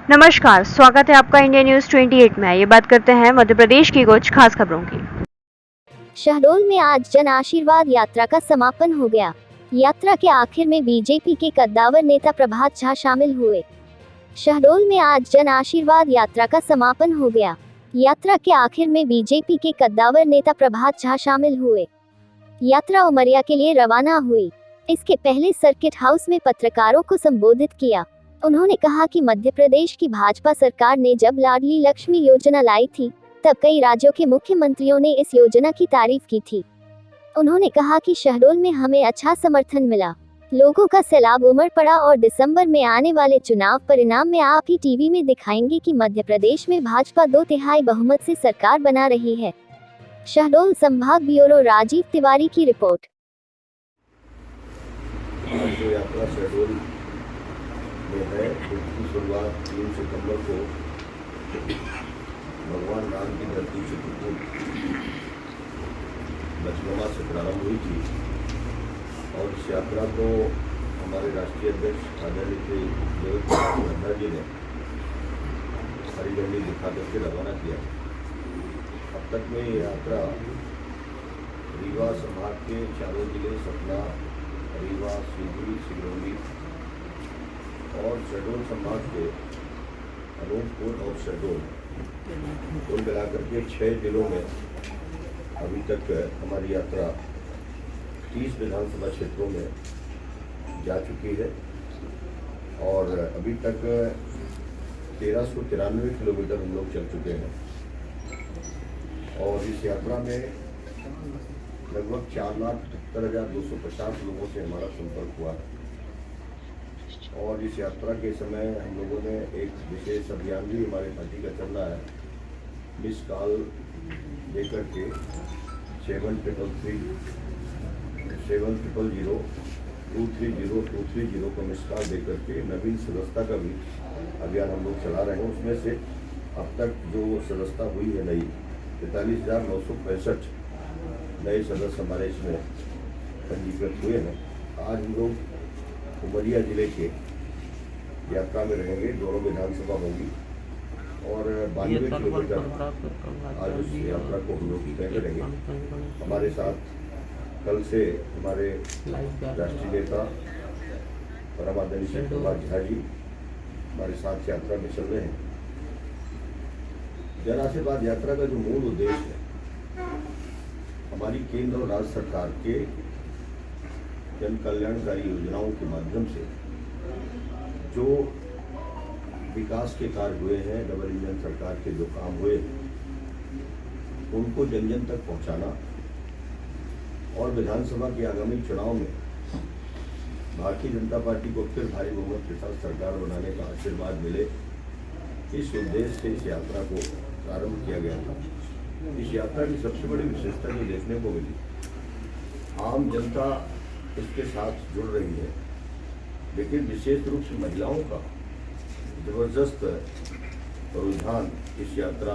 नमस्कार, स्वागत है आपका इंडिया न्यूज 28 में। ये बात करते हैं मध्य प्रदेश की कुछ खास खबरों की। शहडोल में आज जन आशीर्वाद यात्रा का समापन हो गया। यात्रा के आखिर में बीजेपी के कद्दावर नेता प्रभात झा शामिल हुए। शहडोल में आज जन आशीर्वाद यात्रा का समापन हो गया। यात्रा के आखिर में बीजेपी के कद्दावर नेता प्रभात झा शामिल हुए। यात्रा उमरिया के लिए रवाना हुई। इसके पहले सर्किट हाउस में पत्रकारों को संबोधित किया। उन्होंने कहा कि मध्य प्रदेश की भाजपा सरकार ने जब लाडली लक्ष्मी योजना लाई थी, तब कई राज्यों के मुख्यमंत्रियों ने इस योजना की तारीफ की थी। उन्होंने कहा कि शहडोल में हमें अच्छा समर्थन मिला, लोगों का सैलाब उमड़ पड़ा और दिसंबर में आने वाले चुनाव परिणाम में आप ही टीवी में दिखाएंगे कि मध्य प्रदेश में भाजपा 2/3 बहुमत से सरकार बना रही है। शहडोल संभाग ब्यूरो राजीव तिवारी की रिपोर्ट। आज जो यात्रा शहडोल में है, उसकी शुरुआत 3 सितंबर को भगवान राम की धरती चित्रकूट बचगमा से प्रारंभ हुई थी और इस यात्रा को हमारे राष्ट्रीय अध्यक्ष आदरणीय श्री देवेंद्र प्रसाद नड्डा जी ने हरी झंडी दिखा करके रवाना किया। अब तक में ये यात्रा रीवा संभाग के चारों जिले सतना, रीवा, सीधी, सिंगरौली और शहडोल संभाग के अनूपपुर और शहडोल कुल मिलाकर के 6 जिलों में अभी तक हमारी यात्रा 30 विधानसभा क्षेत्रों में जा चुकी है और अभी तक 1393 किलोमीटर हम लोग चल चुके हैं और इस यात्रा में लगभग 4,78,250 लोगों से हमारा संपर्क हुआ है और इस यात्रा के समय हम लोगों ने एक विशेष अभियान भी हमारे पार्टी का चल रहा है। मिस कॉल लेकर के 7000230 को मिस कॉल देकर के नवीन सदस्यता का भी अभियान हम लोग चला रहे हैं। उसमें से अब तक जो सदस्यता हुई है नई 43,965 नए सदस्य हमारे इसमें पंजीकृत हुए हैं। आज हम लोग उमरिया जिले के यात्रा में रहेंगे, दोनों विधानसभा होगी और 92 किलोमीटर आज उस यात्रा को हम लोग तय करेंगे। हमारे साथ कल से हमारे राष्ट्रीय नेता परमादरणीय श्री प्रभात झा जी हमारे साथ यात्रा में चल रहे हैं। जन आशीर्वाद यात्रा का जो मूल उद्देश्य है, हमारी केंद्र और राज्य सरकार के जन कल्याणकारी योजनाओं के माध्यम से जो विकास के कार्य हुए हैं, डबल इंजन सरकार के जो काम हुए उनको जन जन तक पहुंचाना और विधानसभा के आगामी चुनाव में भारतीय जनता पार्टी को फिर भारी बहुमत के साथ सरकार बनाने का आशीर्वाद मिले, इस उद्देश्य से इस यात्रा को प्रारंभ किया गया था। इस यात्रा की सबसे बड़ी विशेषता जो देखने को मिली, आम जनता इसके साथ जुड़ रही है, लेकिन विशेष रूप से महिलाओं का जबरदस्त रुझान इस यात्रा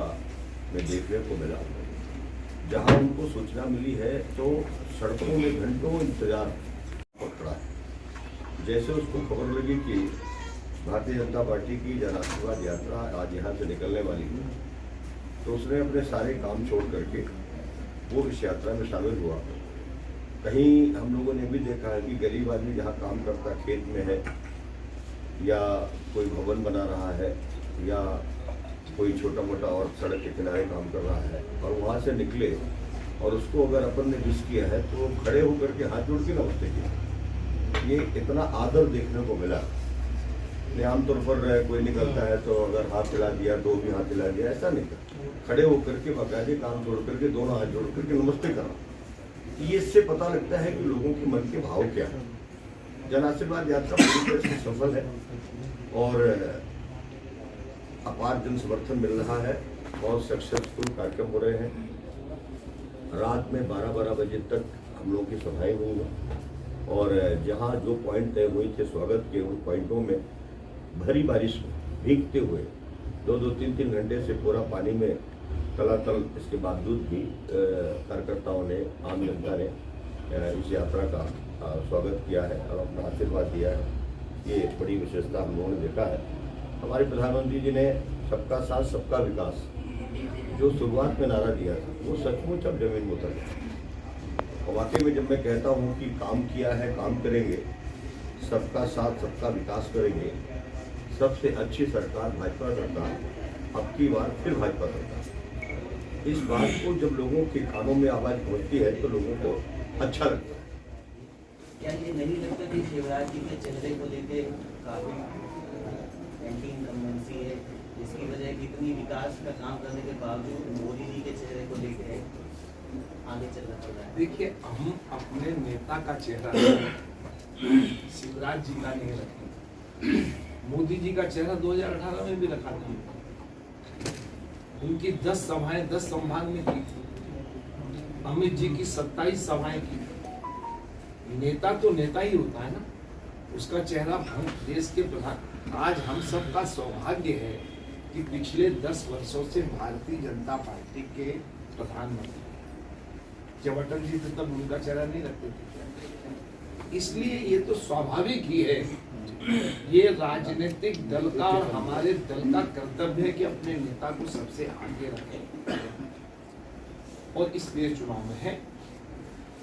में देखने को मिला। जहां उनको सूचना मिली है तो सड़कों में घंटों इंतजार पड़ा है। जैसे उसको खबर लगी कि भारतीय जनता पार्टी की जन आशीर्वाद यात्रा आज यहाँ से निकलने वाली है, तो उसने अपने सारे काम छोड़ करके वो इस यात्रा में शामिल हुआ। कहीं हम लोगों ने भी देखा है कि गरीब आदमी जहाँ काम करता खेत में है या कोई भवन बना रहा है या कोई छोटा मोटा और सड़क के किनारे काम कर रहा है और वहाँ से निकले और उसको अगर अपन ने मिस किया है तो खड़े होकर के हाथ जोड़ के नमस्ते किया। ये इतना आदर देखने को मिला। आमतौर पर कोई निकलता है तो अगर हाथ हिला दिया, दो भी हाथ हिला दिया, ऐसा नहीं करता। खड़े होकर के बाकायदे काम छोड़ करके दोनों हाथ जोड़ करके नमस्ते करना। ये इससे पता लगता है कि लोगों के मन के भाव क्या है। जन आशीर्वाद यात्रा पूरी तरह से सफल है और अपार जन समर्थन मिल रहा है। बहुत सक्सेसफुल कार्यक्रम हो रहे हैं। रात में 12-12 बजे तक हम लोगों की सभाएं हुई हैं और जहां जो पॉइंट तय हुए थे स्वागत के, उन पॉइंटों में भरी बारिश में भीगते हुए 2-2, 3-3 घंटे से पूरा पानी में तलातल, इसके बावजूद भी कार्यकर्ताओं ने, आम जनता ने इस यात्रा का स्वागत किया है और अपना आशीर्वाद दिया है। ये बड़ी विशेषता हम लोगों ने देखा है हमारे प्रधानमंत्री जी ने सबका साथ सबका विकास जो शुरुआत में नारा दिया था वो सचमुच अब जमीन में उतर गया। और वाकई में जब मैं कहता हूँ कि काम किया है, काम करेंगे, सबका साथ सबका विकास करेंगे, सबसे अच्छी सरकार भाजपा सरकार, अब की बार फिर भाजपा सरकार, इस बात को जब लोगों के कानों में आवाज़ पहुँचती है तो लोगों को अच्छा लगता है। क्या ये नहीं लगता कि शिवराज जी के चेहरे को लेके काफी एंटी इनकम्बेंसी है, जिसकी वजह कितनी विकास का काम करने के बावजूद मोदी जी के चेहरे को लेके आगे चलना पड़ रहा है? देखिए, हम अपने नेता का चेहरा शिवराज जी का नहीं रखें। मोदी जी का चेहरा 2018 में भी रखा था। उनकी 10 सभाएं 10 संभाग में की थी। अमित जी की 27 सभाएं की। नेता तो नेता ही होता है ना, उसका चेहरा हम देश के प्रधान। आज हम सबका सौभाग्य है कि पिछले 10 वर्षों से भारतीय जनता पार्टी के प्रधानमंत्री जब अटल जी थे तब उनका चेहरा नहीं रखते थे। इसलिए ये तो स्वाभाविक ही है, ये राजनीतिक दल का और हमारे दल का कर्तव्य है कि अपने नेता को सबसे आगे रखें, और इसलिए चुनाव में है।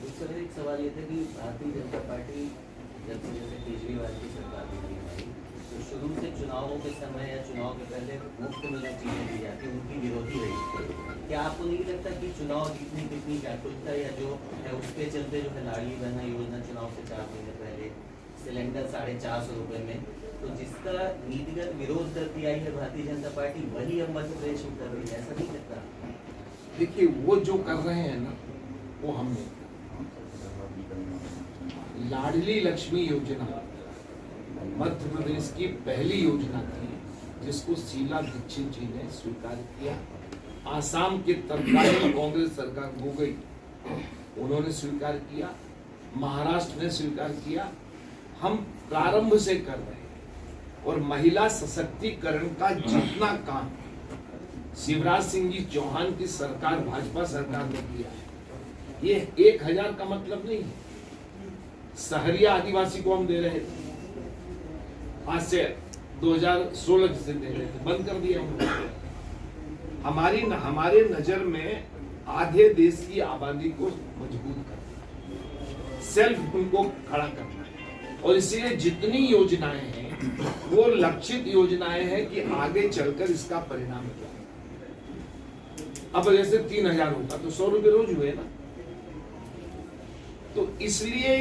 दूसरा एक सवाल ये था कि भारतीय जनता पार्टी जब से जैसे केजरीवाल की सरकार बनी हमारी, तो शुरू से चुनावों के समय या चुनाव के पहले मुफ्त में जो चीजें दी जाती उनकी विरोधी रही। क्या आपको नहीं लगता कि चुनाव जीतने कितनी व्याकुलता या जो है उसके चलते जो है लाडली बहना योजना चुनाव से 4 महीने पहले सिलेंडर 450 रुपए में, तो जिसका नीतिगत विरोध करती आई है भारतीय जनता पार्टी, वही अब मध्य प्रदेश में कर रही है, ऐसा नहीं लगता? देखिए, वो जो कर रहे हैं ना, वो हम नहीं। लाडली लक्ष्मी योजना मध्य प्रदेश की पहली योजना थी जिसको शीला दीक्षित जी ने स्वीकार किया। आसाम के तत्कालीन कांग्रेस सरकार हो गई, उन्होंने स्वीकार किया। महाराष्ट्र ने स्वीकार किया। हम प्रारंभ से कर रहे हैं, और महिला सशक्तिकरण का जितना काम शिवराज सिंह जी चौहान की सरकार, भाजपा सरकार ने किया है, ये 1000 का मतलब नहीं है। सहरिया आदिवासी को हम दे रहे थे, आज से 2016 से दे रहे थे, बंद कर दिया उन्होंने। हमारे नजर में आधे देश की आबादी को मजबूत करना, सेल्फ उनको खड़ा करना है, और इसलिए जितनी योजनाएं हैं वो लक्षित योजनाएं हैं कि आगे चलकर इसका परिणाम क्या है। अब जैसे 3000 होगा तो 100 रुपए रोज हुए ना, तो इसलिए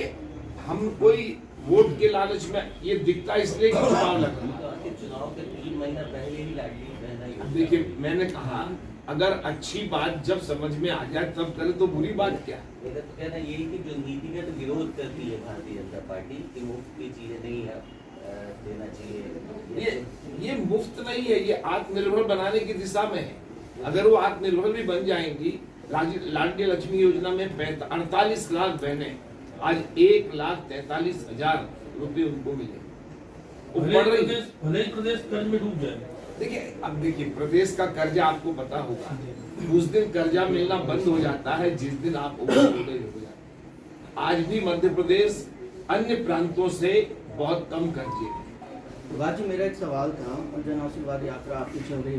हम कोई वोट के लालच में ये दिखता, इसलिए चुनाव लग रहा है। चुनाव के 3 महीना पहले ही लाडली बहना योजना, देखिए, मैंने कहा अगर अच्छी बात जब समझ में आ जाए तब करे तो बुरी बात क्या? मेरा तो कहना यही कि जो नीतिगत विरोध करती है भारतीय जनता पार्टी कि मुफ्त की चीजें नहीं देना चाहिए, ये मुफ्त नहीं है, ये आत्मनिर्भर बनाने की दिशा में है। अगर वो आत्मनिर्भर भी बन जाएंगी, लाडली लक्ष्मी योजना में 48 लाख बहनें, आज 1,43,000 रुपए उनको मिले। भले ही प्रदेश कर्ज में डूब जाए। देखिए, अब देखिए, प्रदेश का कर्जा आपको पता होगा, उस दिन कर्जा मिलना बंद हो जाता है जिस दिन आप ओवरलोडेड हो जाते हैं। आज भी मध्य प्रदेश अन्य प्रांतों से बहुत कम कर्जे है। बाजी, मेरा एक सवाल था, जन आशीर्वाद यात्रा आपकी चल रही है